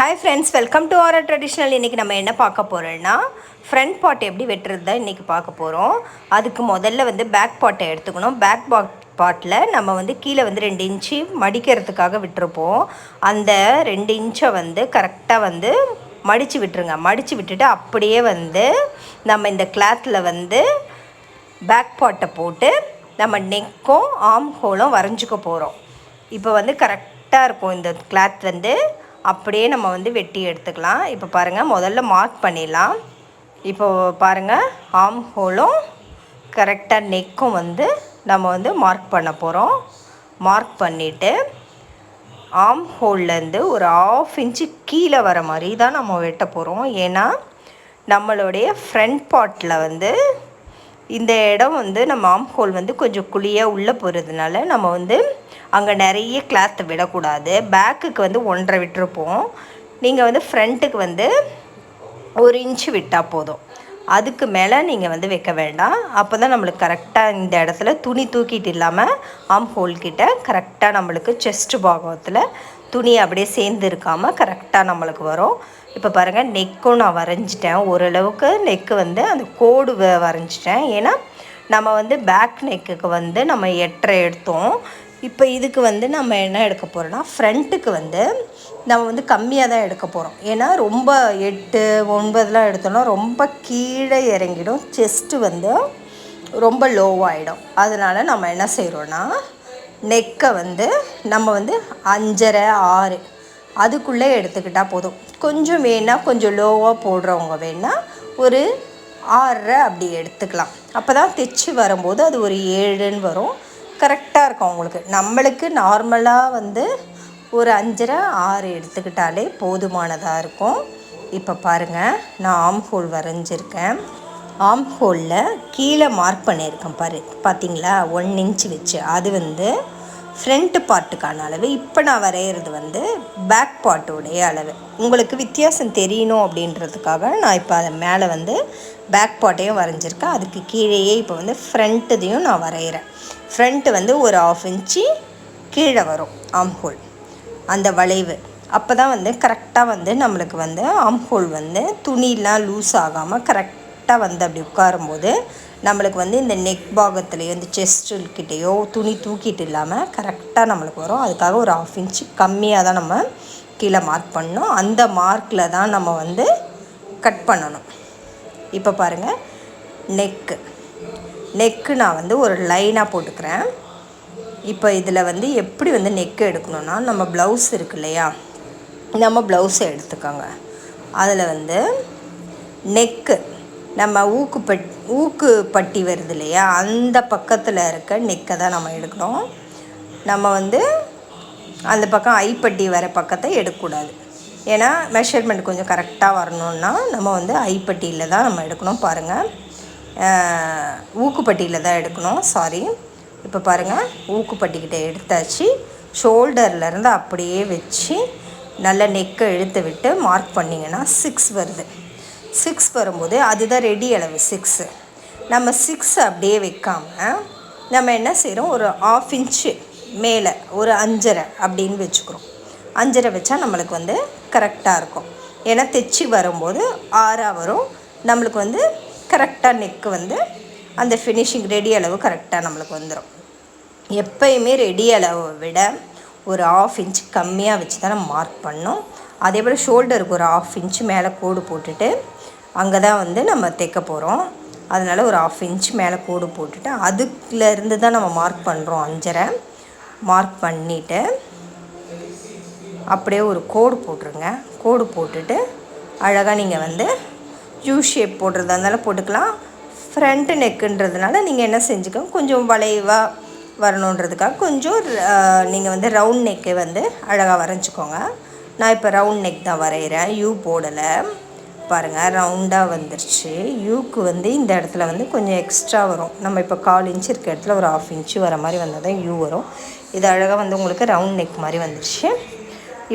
Hi friends, welcome to our traditional. இன்றைக்கி நம்ம என்ன பார்க்க போகிறோன்னா ஃப்ரண்ட் பாட் எப்படி வெட்டுறது தான் இன்றைக்கி பார்க்க போகிறோம். அதுக்கு முதல்ல பேக் பாட்டை எடுத்துக்கணும். பேக் பாட்டில் நம்ம கீழே 2 இன்ச்சு மடிக்கிறதுக்காக விட்டுருப்போம். அந்த 2 இன்ச்சை கரெக்டாக மடித்து விட்டுருங்க. மடித்து விட்டுட்டு அப்படியே நம்ம இந்த கிளாத்தில் பேக் பாட்டை போட்டு நம்ம நெக்கும் ஆர்ம் ஹோலும் வரைஞ்சிக்க போகிறோம். இப்போ கரெக்டாக இருக்கும் இந்த கிளாத் அப்படியே நம்ம வெட்டி எடுத்துக்கலாம். இப்போ பாருங்கள், முதல்ல மார்க் பண்ணிடலாம். இப்போ பாருங்கள், ஆர்ம் ஹோலும் கரெக்டாக நெக்கும் நம்ம மார்க் பண்ண போகிறோம். மார்க் பண்ணிவிட்டு ஆர்ம் ஹோல்லேருந்து ஒரு 1/2 இன்ச்சு கீழே வர மாதிரி தான் நம்ம வெட்ட போகிறோம். ஏன்னா நம்மளுடைய ஃப்ரண்ட் பார்ட்டில் இந்த இடம் நம்ம ஆர்ம் ஹோல் கொஞ்சம் குழியாக உள்ளே போகிறதுனால நம்ம அங்கே நிறைய கிளாத்தை விடக்கூடாது. பேக்குக்கு 1.5 விட்டுருப்போம். நீங்கள் ஃப்ரண்ட்டுக்கு 1 இன்ச்சு விட்டால் போதும். அதுக்கு மேலே நீங்கள் வைக்க வேண்டாம். அப்போ தான் நம்மளுக்கு கரெக்டாக இந்த இடத்துல துணி தூக்கிட்டு இல்லாமல் ஆர்ம் ஹோல்கிட்ட கரெக்டாக நம்மளுக்கு செஸ்ட் பாகத்தில் துணி அப்படியே சேர்ந்து இருக்காமல் கரெக்டாக நம்மளுக்கு வரும். இப்போ பாருங்கள், நெக்கும் நான் வரைஞ்சிட்டேன். ஓரளவுக்கு நெக்கு அந்த கோடு வரைஞ்சிட்டேன். ஏன்னா நம்ம பேக் நெக்குக்கு நம்ம 8.5 எடுத்தோம். இப்போ இதுக்கு நம்ம என்ன எடுக்க போகிறோன்னா, ஃப்ரண்ட்டுக்கு நம்ம கம்மியாக தான் எடுக்க போகிறோம். ஏன்னா ரொம்ப 8, 9 எடுத்தோன்னா ரொம்ப கீழே இறங்கிடும். செஸ்ட்டு ரொம்ப லோவாகிடும். அதனால் நம்ம என்ன செய்கிறோன்னா, நெக்கை நம்ம 5.5, 6 அதுக்குள்ளே எடுத்துக்கிட்டால் போதும். கொஞ்சம் வேணால் கொஞ்சம் லோவாக போடுறவங்க வேணால் ஒரு 6.5 அப்படி எடுத்துக்கலாம். அப்போ தான் தைச்சி வரும்போது அது ஒரு 7ன்னு வரும். கரெக்டாக இருக்கும் உங்களுக்கு. நம்மளுக்கு நார்மலாக ஒரு 5.5, 6 எடுத்துக்கிட்டாலே போதுமானதாக இருக்கும். இப்போ பாருங்கள், நான் ஆர்ம் ஹோல் வரைஞ்சிருக்கேன். ஆர்ம் ஹோலில் கீழே மார்க் பண்ணியிருக்கேன் பார்த்தீங்களா, 1 இன்ச்சு வச்சு. அது ஃப்ரண்ட் பார்ட்டுக்கான அளவு. இப்போ நான் வரைகிறது பேக் பார்ட்டோடைய அளவு. உங்களுக்கு வித்தியாசம் தெரியணும் அப்படின்றதுக்காக நான் இப்போ அதை மேலே பேக் பார்ட்டையும் வரைஞ்சிருக்கேன். அதுக்கு கீழேயே இப்போ ஃப்ரண்ட்டுதையும் நான் வரைகிறேன். ஃப்ரண்ட்டு ஒரு 1/2 இன்ச்சு கீழே வரும் ஆர்ம் ஹோல், அந்த வளைவு. அப்போ தான் கரெக்டாக நம்மளுக்கு ஆர்ம் ஹோல் துணியெலாம் லூஸ் ஆகாமல் கரெக்டாக அப்படி உட்காரும்போது நம்மளுக்கு இந்த நெக் பாகத்துலேயோ இந்த செஸ்ட்டுக்கிட்டேயோ துணி தூக்கிட்டு இல்லாமல் கரெக்டாக நம்மளுக்கு வரும். அதுக்காக ஒரு 1/2 இன்ச்சு கம்மியாக தான் நம்ம கீழே மார்க் பண்ணணும். அந்த மார்க்கில் தான் நம்ம கட் பண்ணணும். இப்போ பாருங்கள், நெக்கு நான் ஒரு லைனாக போட்டுக்கிறேன். இப்போ இதில் எப்படி நெக்கு எடுக்கணுன்னா, நம்ம ப்ளவுஸ் இருக்கு இல்லையா, நம்ம ப்ளவுஸை எடுத்துக்கோங்க. அதில் நெக்கு நம்ம ஊக்கு பட்டி வருது இல்லையா, அந்த பக்கத்தில் இருக்க நெக்கை தான் நம்ம எடுக்கணும். நம்ம அந்த பக்கம் ஐப்பட்டி வர பக்கத்தை எடுக்கக்கூடாது. ஏன்னா மெஷர்மெண்ட் கொஞ்சம் கரெக்டாக வரணுன்னா நம்ம ஐப்பட்டியில் தான் நம்ம எடுக்கணும். பாருங்கள், ஊக்குப்பட்டியில் தான் எடுக்கணும். சாரி. இப்போ பாருங்கள், ஊக்குப்பட்டிக்கிட்ட எடுத்தாச்சு. ஷோல்டர்லேருந்து அப்படியே வச்சு நல்ல நெக்கை இழுத்து விட்டு மார்க் பண்ணிங்கன்னா 6 வருது. 6 வரும்போது அதுதான் ரெடி அளவு 6. நம்ம 6 அப்படியே வைக்காமல் நம்ம என்ன செய்கிறோம், ஒரு 1/2 இன்ச்சு மேலே ஒரு 5.5 அப்படின்னு வச்சுக்கிறோம். 5.5 வச்சா நம்மளுக்கு கரெக்டாக இருக்கும். ஏன்னா தைச்சி வரும்போது 6 வரும். நம்மளுக்கு கரெக்டாக நெக்கு அந்த ஃபினிஷிங் ரெடி அளவு கரெக்டாக நம்மளுக்கு வந்துடும். எப்போயுமே ரெடி அளவை விட ஒரு 1/2 இன்ச் கம்மியாக வச்சு தான் நம்ம மார்க் பண்ணோம். அதே போல் ஷோல்டருக்கு ஒரு 1/2 இன்ச்சு மேலே கோடு போட்டுட்டு அங்கே தான் நம்ம தைக்க போகிறோம். அதனால் ஒரு 1/2 இன்ச் மேலே கோடு போட்டுட்டு அதுலேருந்து தான் நம்ம மார்க் பண்ணுறோம். 5.5 மார்க் பண்ணிவிட்டு அப்படியே ஒரு கோடு போட்டுருங்க. கோடு போட்டுட்டு அழகாக நீங்கள் யூ ஷேப் போடுறதா இருந்தாலும் போட்டுக்கலாம். ஃப்ரண்ட்டு நெக்குன்றதுனால நீங்கள் என்ன செஞ்சுக்கோங்க, கொஞ்சம் வளைவாக வரணுன்றதுக்காக கொஞ்சம் நீங்கள் ரவுண்ட் நெக்கை அழகாக வரைஞ்சிக்கோங்க. நான் இப்போ ரவுண்ட் நெக் தான் வரைகிறேன், யூ போடலை. பாருங்கள், ரவுண்டாக வந்துருச்சு. யூக்கு இந்த இடத்துல கொஞ்சம் எக்ஸ்ட்ரா வரும். நம்ம இப்போ 1/4 இன்ச்சு இருக்க இடத்துல ஒரு 1/2 இன்ச்சு வர மாதிரி வந்தால் தான் யூ வரும். இது அழகாக உங்களுக்கு ரவுண்ட் நெக் மாதிரி வந்துருச்சு.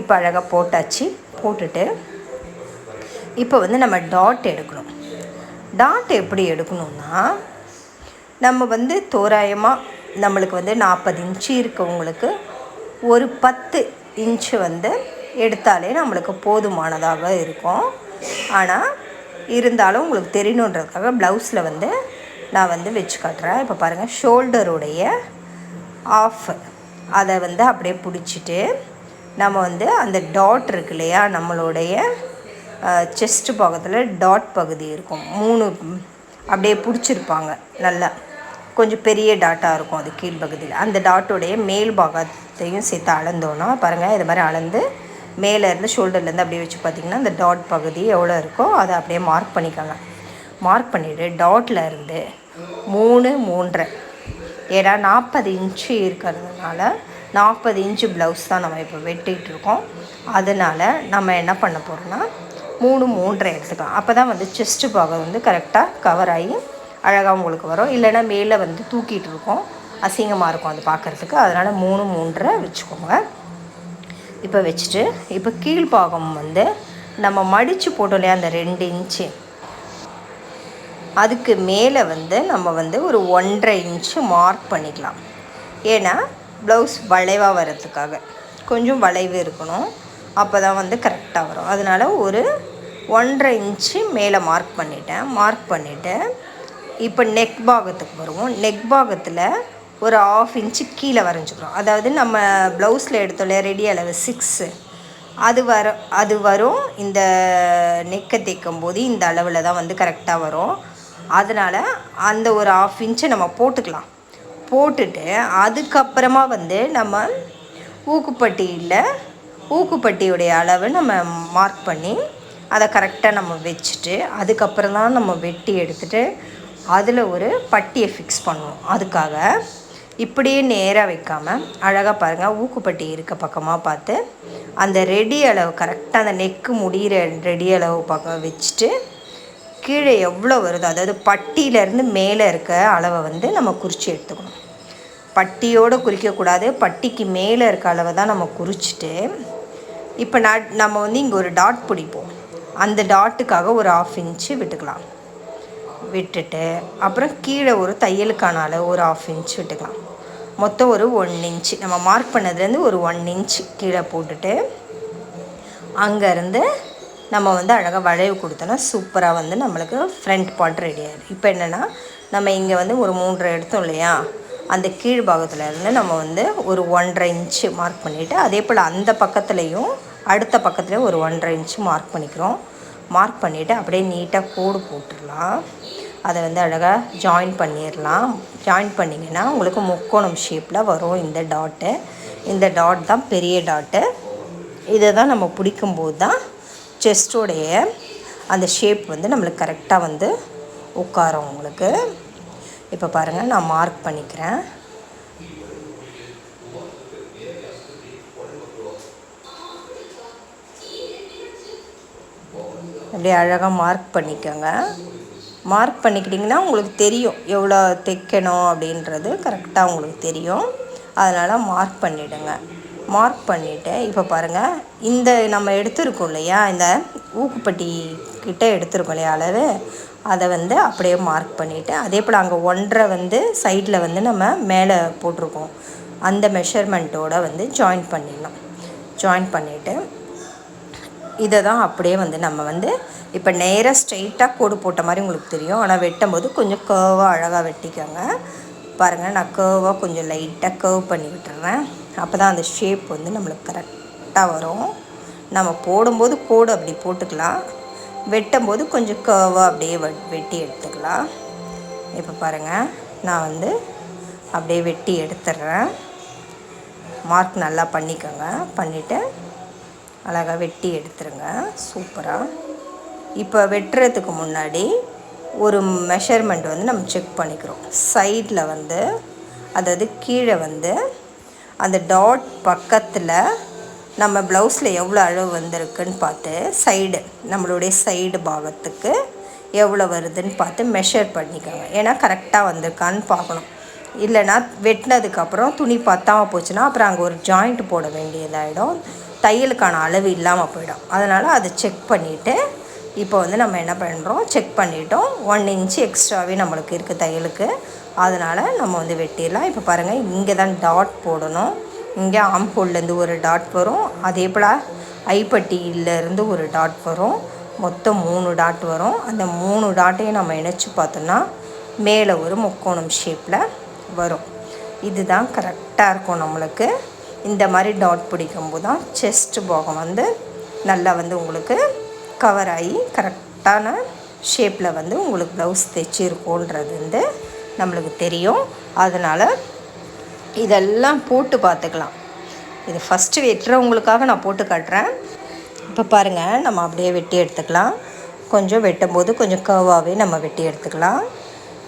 இப்போ அழகாக போட்டாச்சு. போட்டுட்டு இப்போ நம்ம டாட் எடுக்கணும். டாட் எப்படி எடுக்கணும்னா, நம்ம தோராயமாக நம்மளுக்கு 40 இன்ச்சு இருக்கவங்களுக்கு ஒரு 10 இன்ச்சு எடுத்தாலே நம்மளுக்கு போதுமானதாக இருக்கும். ஆனால் இருந்தாலும் உங்களுக்கு தெரியணுன்றதுக்காக ப்ளவுஸில் வந்து நான் வந்து வச்சு காட்டுறேன். இப்போ பாருங்கள், ஷோல்டருடைய ஆஃப் அதை வந்து அப்படியே பிடிச்சிட்டு நம்ம வந்து அந்த டாட் இருக்கு இல்லையா, நம்மளுடைய செஸ்ட்டு பாகத்தில் டாட் பகுதி இருக்கும், 3 அப்படியே பிடிச்சிருப்பாங்க. நல்லா கொஞ்சம் பெரிய டாட்டாக இருக்கும் அது கீழ்ப்பகுதியில். அந்த டாட்டோடைய மேல் பாகத்தையும் சேர்த்து அளந்தோன்னா பாருங்கள், இது மாதிரி அளந்து மேலேருந்து ஷோல்டர்லேருந்து அப்படியே வச்சு பார்த்திங்கன்னா அந்த டாட் பகுதி எவ்வளோ இருக்கோ அதை அப்படியே மார்க் பண்ணிக்கோங்க. மார்க் பண்ணிவிட்டு டாட்டில் இருந்து 3 3.5, ஏன்னா 40 இன்ச்சு இருக்கிறதுனால 40 இன்ச்சு ப்ளவுஸ் தான் நம்ம இப்போ வெட்டிகிட்டு இருக்கோம். அதனால் நம்ம என்ன பண்ண போகிறோம்னா 3 3.5 எடுத்துக்கலாம். அப்போ தான் வந்து செஸ்ட்டு பாகம் வந்து கரெக்டாக கவர் ஆகி அழகாக உங்களுக்கு வரும். இல்லைன்னா மேலே வந்து தூக்கிட்டு இருக்கும், அசிங்கமாக இருக்கும் அது பார்க்குறதுக்கு. அதனால் 3 3.5 வச்சுக்கோங்க. இப்போ வச்சுட்டு இப்போ கீழ்பாகம் வந்து நம்ம மடித்து போட்டோம் இல்லையா அந்த 2 இன்ச்சு, அதுக்கு மேலே வந்து நம்ம வந்து ஒரு 1.5 இன்ச்சு மார்க் பண்ணிக்கலாம். ஏன்னா ப்ளவுஸ் வளைவாக வர்றதுக்காக கொஞ்சம் வளைவு இருக்கணும், அப்போ தான் வந்து கரெக்டாக வரும். அதனால் ஒரு 1.5 இன்ச்சு மேலே மார்க் பண்ணிட்டேன். மார்க் பண்ணிவிட்டு இப்போ நெக் பாகத்துக்கு வருவோம். நெக் பாகத்தில் ஒரு 1/2 இன்ச்சு கீழே வரைஞ்சிக்கிறோம். அதாவது நம்ம ப்ளவுஸில் எடுத்தோம்ல ரெடி அளவு 6, அது வரும். இந்த நெக்கை தைக்கும் போது இந்த அளவில் தான் வந்து கரெக்டாக வரும். அதனால் அந்த ஒரு 1/2 இன்ச்சை நம்ம போட்டுக்கலாம். போட்டுட்டு அதுக்கப்புறமா வந்து நம்ம ஊக்குப்பட்டியுடைய அளவு நம்ம மார்க் பண்ணி அதை கரெக்டாக நம்ம வச்சுட்டு அதுக்கப்புறம் தான் நம்ம வெட்டி எடுத்துகிட்டு அதில் ஒரு பட்டியை ஃபிக்ஸ் பண்ணுவோம். அதுக்காக இப்படியே நேராக வைக்காமல் அழகாக பாருங்கள், ஊக்குப்பட்டி இருக்க பக்கமாக பார்த்து அந்த ரெடி அளவு கரெக்டாக அந்த நெக்கு முடிகிற ரெடி அளவு பக்கம் வச்சுட்டு கீழே எவ்வளோ வருதோ, அதாவது பட்டியிலேருந்து மேலே இருக்க அளவை வந்து நம்ம குறித்து எடுத்துக்கணும். பட்டியோடு குறிக்கக்கூடாது, பட்டிக்கு மேலே இருக்க அளவை தான் நம்ம குறிச்சிட்டு இப்போ நம்ம வந்து இங்கே ஒரு டாட் பிடிப்போம். அந்த டாட்டுக்காக ஒரு 1/2 இன்ச்சு விட்டுக்கலாம். விட்டுட்டு அப்புறம் கீழே ஒரு தையலுக்கான அளவு ஒரு 1/2 இன்ச்சு விட்டுக்கலாம். மொத்தம் ஒரு 1 இன்ச்சு நம்ம மார்க் பண்ணதுலேருந்து ஒரு 1 இன்ச்சு கீழே போட்டுட்டு அங்கேருந்து நம்ம வந்து அழகாக வளைவு கொடுத்தோன்னா சூப்பராக வந்து நம்மளுக்கு ஃப்ரண்ட் பார்ட் ரெடி ஆகிடும். இப்போ என்னென்னா நம்ம இங்கே வந்து ஒரு 3.5 எடுத்தோம் இல்லையா, அந்த கீழ் பாகத்தில் இருந்து நம்ம வந்து ஒரு 1.5 இன்ச்சு மார்க் பண்ணிவிட்டு அதே போல் அந்த பக்கத்துலேயும் அடுத்த பக்கத்துலேயும் ஒரு 1.5 இன்ச்சு மார்க் பண்ணிக்கிறோம். மார்க் பண்ணிவிட்டு அப்படியே நீட்டாக கோடு போட்டுடலாம். அதை வந்து அழகாக ஜாயின் பண்ணிடலாம். ஜாயின் பண்ணிங்கன்னா உங்களுக்கு முக்கோணம் ஷேப்பில் வரும் இந்த டாட்டு. இந்த டாட் தான் பெரிய டாட்டு. இதை தான் நம்ம பிடிக்கும்போது தான் செஸ்டோடைய அந்த ஷேப் வந்து நம்மளுக்கு கரெக்டாக வந்து உட்காரும் உங்களுக்கு. இப்போ பாருங்கள், நான் மார்க் பண்ணிக்கிறேன். அப்படியே அழகாக மார்க் பண்ணிக்கோங்க. மார்க் பண்ணிக்கிட்டிங்கன்னா உங்களுக்கு தெரியும் எவ்வளோ தைக்கணும் அப்படின்றது கரெக்டாக உங்களுக்கு தெரியும். அதனால் மார்க் பண்ணிவிடுங்க. மார்க் பண்ணிவிட்டு இப்போ பாருங்கள், இந்த நம்ம எடுத்துருக்கோம் இல்லையா, இந்த ஊக்குப்பட்டி கிட்டே எடுத்துருக்கோம் இல்லையா அளவு, அதை வந்து அப்படியே மார்க் பண்ணிவிட்டு அதே போல் அங்கே 1.5 வந்து சைடில் வந்து நம்ம மேலே போட்டிருக்கோம், அந்த மெஷர்மெண்ட்டோடு வந்து ஜாயின் பண்ணிடணும். ஜாயின் பண்ணிவிட்டு இதை தான் அப்படியே வந்து நம்ம வந்து இப்போ நேராக ஸ்ட்ரெயிட்டாக கோடு போட்ட மாதிரி உங்களுக்கு தெரியும். ஆனால் வெட்டும் போது கொஞ்சம் கர்வாக அழகாக வெட்டிக்கோங்க. பாருங்கள், நான் கர்வாக கொஞ்சம் லைட்டாக கர்வ் பண்ணி விட்டுறேன். அப்போ தான் அந்த ஷேப் வந்து நம்மளுக்கு கரெக்டாக வரும். நம்ம போடும்போது கோடு அப்படி போட்டுக்கலாம், வெட்டும்போது கொஞ்சம் கர்வாக அப்படியே வெட்டி எடுத்துக்கலாம். இப்போ பாருங்கள், நான் வந்து அப்படியே வெட்டி எடுத்துடுறேன். மார்க் நல்லா பண்ணிக்கோங்க. பண்ணிவிட்டு அழகாக வெட்டி எடுத்துருங்க சூப்பராக. இப்போ வெட்டுறதுக்கு முன்னாடி ஒரு மெஷர்மெண்ட் வந்து நம்ம செக் பண்ணிக்கிறோம். சைடில் வந்து அதாவது கீழே வந்து அந்த டாட் பக்கத்தில் நம்ம ப்ளவுஸில் எவ்வளோ அளவு வந்திருக்குன்னு பார்த்து நம்மளுடைய சைடு பாகத்துக்கு எவ்வளோ வருதுன்னு பார்த்து மெஷர் பண்ணிக்கோங்க. ஏன்னா கரெக்டாக வந்திருக்கான்னு பார்க்கணும். இல்லைனா வெட்டினதுக்கப்புறம் துணி பத்தாமல் போச்சுன்னா அப்புறம் அங்கே ஒரு ஜாயிண்ட் போட வேண்டியதாகிடும், தையலுக்கான அளவு இல்லாமல் போயிடும். அதனால் அதை செக் பண்ணிவிட்டு இப்போ வந்து நம்ம என்ன பண்ணுறோம், செக் பண்ணிட்டோம். 1 இன்ச்சு எக்ஸ்ட்ராவே நம்மளுக்கு இருக்குது தையலுக்கு. அதனால் நம்ம வந்து வெட்டிடலாம். இப்போ பாருங்கள், இங்கே தான் டாட் போடணும். இங்கே ஆம்ஹோல்லேருந்து ஒரு டாட் வரும், அதே போல் ஐப்பட்டியிலேருந்து ஒரு டாட் வரும். மொத்தம் 3 டாட் வரும். அந்த 3 டாட்டையும் நம்ம இணைச்சி பார்த்தோம்னா மேலே ஒரு முக்கோணம் ஷேப்பில் வரும். இதுதான் கரெக்டாக இருக்கும் நம்மளுக்கு. இந்த மாதிரி டாட் பிடிக்கும்போது தான் செஸ்ட் பாகம் வந்து நல்லா வந்து உங்களுக்கு கவர் ஆகி கரெக்டான ஷேப்பில் வந்து உங்களுக்கு ப்ளவுஸ் தைச்சிருக்கோன்றது வந்து நம்மளுக்கு தெரியும். அதனால் இதெல்லாம் போட்டு பார்த்துக்கலாம். இது ஃபஸ்ட்டு வெட்டுறவங்களுக்காக நான் போட்டு காட்டுறேன். இப்போ பாருங்கள், நம்ம அப்படியே வெட்டி எடுத்துக்கலாம். கொஞ்சம் வெட்டும்போது கொஞ்சம் கர்வாகவே நம்ம வெட்டி எடுத்துக்கலாம்.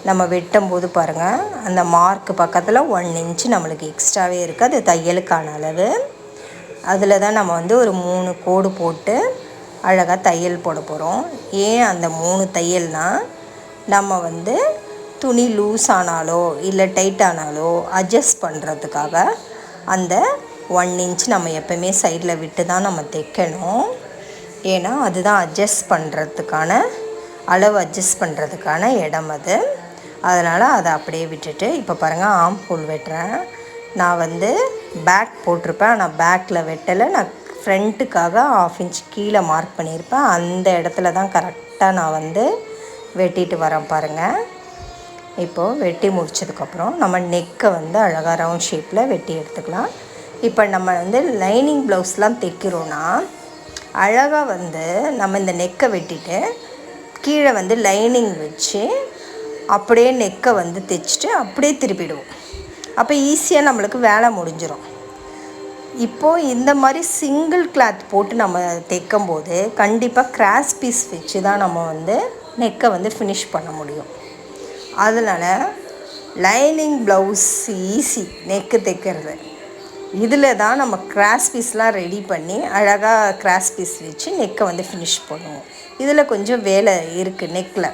நம்ம வெட்டும்போது பாருங்கள், அந்த மார்க்கு பக்கத்தில் 1 இன்ச்சு நம்மளுக்கு எக்ஸ்ட்ராவே இருக்குது. அது தையலுக்கான அளவு. அதில் தான் நம்ம வந்து ஒரு 3 கோடு போட்டு அழகாக தையல் போட போகிறோம். ஏன் அந்த 3 தையல்னால், நம்ம வந்து துணி லூஸ் ஆனாலோ இல்லை டைட் ஆனாலோ அட்ஜஸ்ட் பண்ணுறதுக்காக அந்த 1 இன்ச் நம்ம எப்போவுமே சைடில் விட்டு தான் நம்ம தைக்கணும். ஏன்னா அதுதான் அட்ஜஸ்ட் பண்ணுறதுக்கான அளவு, அட்ஜஸ்ட் பண்ணுறதுக்கான இடம் அது. அதனால் அதை அப்படியே விட்டுட்டு இப்போ பாருங்கள், ஆம் ஹோல் வெட்டுறேன். நான் வந்து பேக் போட்டிருப்பேன், ஆனால் பேக்கில் வெட்டலை. நான் ஃப்ரண்ட்டுக்காக 1/2 இன்ச் கீழே மார்க் பண்ணியிருப்பேன். அந்த இடத்துல தான் கரெக்டாக நான் வந்து வெட்டிட்டு வரேன் பாருங்கள். இப்போது வெட்டி முடிச்சதுக்கப்புறம் நம்ம நெக்கை வந்து அழகாக ரவுண்ட் ஷேப்பில் வெட்டி எடுத்துக்கலாம். இப்போ நம்ம வந்து லைனிங் ப்ளவுஸ்லாம் தைக்கிறோன்னா அழகாக வந்து நம்ம இந்த நெக்கை வெட்டிட்டு கீழே வந்து லைனிங் வச்சு அப்படியே நெக்கை வந்து தைச்சிட்டு அப்படியே திருப்பிடுவோம். அப்போ ஈஸியாக நம்மளுக்கு வேலை முடிஞ்சிடும். இப்போது இந்த மாதிரி சிங்கிள் கிளாத் போட்டு நம்ம தைக்கும்போது கண்டிப்பாக கிராஸ் பீஸ் வச்சு தான் நம்ம வந்து நெக்கை வந்து ஃபினிஷ் பண்ண முடியும். அதனால் லைனிங் ப்ளவுஸ் ஈஸி நெக்கு தைக்கிறது. இதில் தான் நம்ம கிராஸ் பீஸ்லாம் ரெடி பண்ணி அழகாக கிராஸ் பீஸ் வச்சு நெக்கை வந்து ஃபினிஷ் பண்ணுவோம். இதில் கொஞ்சம் வேலை இருக்குது நெக்கில்.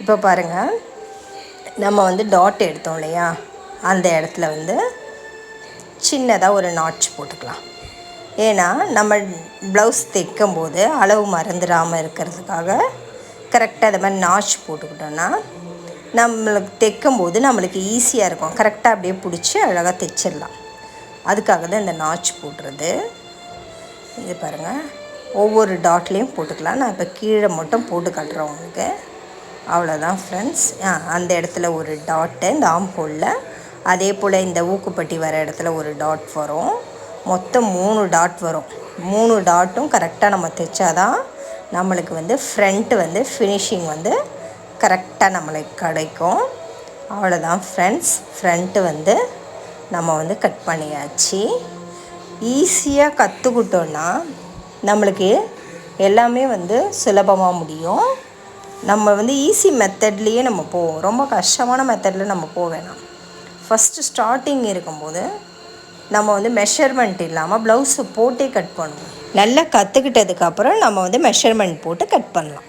இப்போ பாருங்கள், நம்ம வந்து டாட் எடுத்தோம் இல்லையா, அந்த இடத்துல வந்து சின்னதாக ஒரு நாட்ச் போட்டுக்கலாம். ஏன்னா நம்ம ப்ளவுஸ் தைக்கும்போது அளவு மறந்துடாமல் இருக்கிறதுக்காக கரெக்டாக அது மாதிரி நாட்ச் போட்டுக்கிட்டோன்னா நம்மளுக்கு தைக்கும்போது நம்மளுக்கு ஈஸியாக இருக்கும். கரெக்டாக அப்படியே பிடிச்சி அழகாக தைச்சிடலாம். அதுக்காக தான் இந்த நாட்ச் போட்டுறது. இது பாருங்கள், ஒவ்வொரு டாட்லேயும் போட்டுக்கலாம். நான் இப்போ கீழே மட்டும் போட்டு காட்டுறேன் உங்களுக்கு. அவ்வளோதான் ஃப்ரெண்ட்ஸ். அந்த இடத்துல ஒரு டாட்டு இந்த ஆம் ஹோலில், அதே போல் இந்த ஊக்குப்பட்டி வர இடத்துல ஒரு டாட் வரும். மொத்தம் 3 டாட் வரும். 3 டாட்டும் கரெக்டாக நம்ம தைச்சாதான் நம்மளுக்கு வந்து ஃப்ரண்ட்டு வந்து ஃபினிஷிங் வந்து கரெக்டாக நம்மளுக்கு கிடைக்கும். அவ்வளோதான் ஃப்ரெண்ட்ஸ், ஃப்ரண்ட்டு வந்து நம்ம வந்து கட் பண்ணியாச்சு. ஈஸியாக கற்றுக்கிட்டோன்னா நம்மளுக்கு எல்லாமே வந்து சுலபமாக முடியும். நம்ம வந்து ஈஸி மெத்தட்லேயே நம்ம போவோம். ரொம்ப கஷ்டமான மெத்தடில் நம்ம போக வேணாம். ஃபஸ்ட்டு ஸ்டார்டிங் இருக்கும்போது நம்ம வந்து மெஷர்மெண்ட் இல்லாமல் ப்ளவுஸை போட்டே கட் பண்ணுவோம். நல்லா கற்றுக்கிட்டதுக்கப்புறம் நம்ம வந்து மெஷர்மெண்ட் போட்டு கட் பண்ணலாம்.